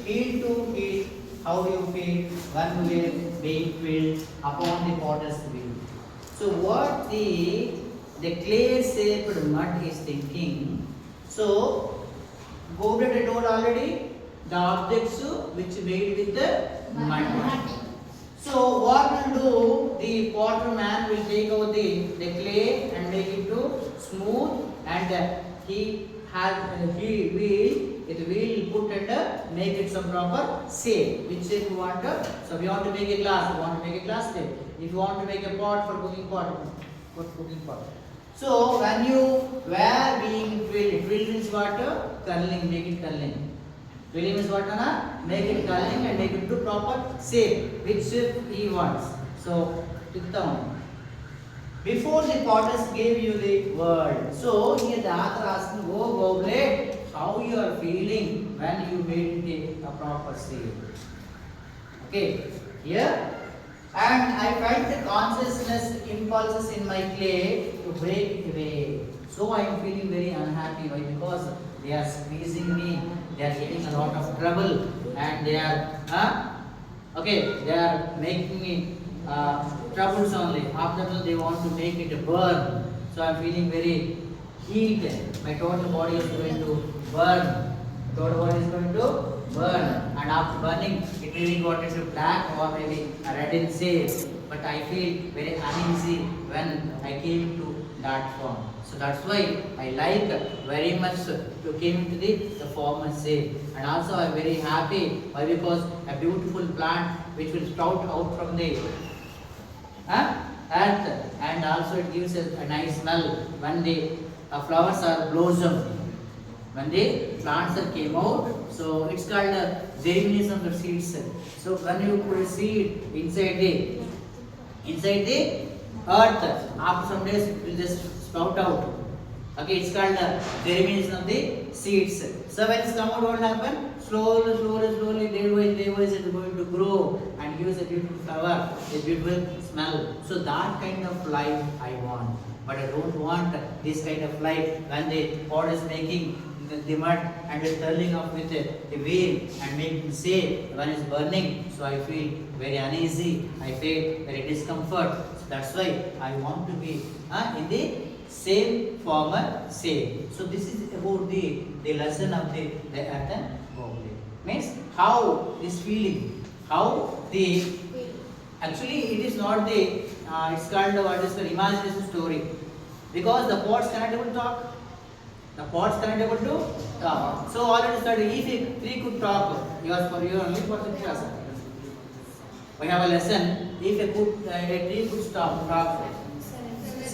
heel to heel, how you feel when we are being filled upon the potter's wheel. So what the clay shaped mud is thinking. So Goblet I told already the objects which made with the mud. So what will do? The potter man will take out the clay and make it to smooth, and he will put and make it some proper shape. Which shape you want? So we want to make a glass. We want to make a glass shape. If you want to make a pot for cooking pot, put cooking pot. So when you were being filled means what? Curling, make it curling. Filling is what? Make it curling and make it to proper shape. Which shape he wants. So take down. Before the potters gave you the word. So here the author asking, oh Goblet, how you are feeling when you made it a proper shape. Okay, here. And I felt the consciousness impulses in my clay to break away. So I am feeling very unhappy. Why? Because they are squeezing me, they are giving a lot of trouble, and they are they are making me troubles only. After all, they want to make it burn. So I am feeling very heat. My total body is going to burn. Total body is going to burn, and after burning, it may be got into black or maybe a red in shade. But I feel very uneasy when I came to that form. So that's why I like very much to came into the form and shape. And also I am very happy. Why? Because a beautiful plant which will sprout out from the earth, and also it gives a nice smell when the flowers are blossom. When the plants are came out, so it's called germination of the seeds. So when you put a seed inside the earth, after some days it will just sprout out. Okay, it's called germination of the seeds. So when it's come out, what will happen? Slowly, day by day, it is going to grow and gives a beautiful flower, a beautiful smell. So that kind of life I want. But I don't want this kind of life when the pot is making the mud and is turning off with the wheel and making shape when it's burning. So I feel very uneasy. I feel very discomfort. So that's why I want to be in the same former shape. So this is about the lesson of the earth and goblet. Means how this feeling, how the actually it is not the it's called what is the imagination story, because the pots cannot able to talk. The pots cannot able to talk. So already studied. If a tree could talk, yours for you only for the class. We have a lesson. If a tree could talk,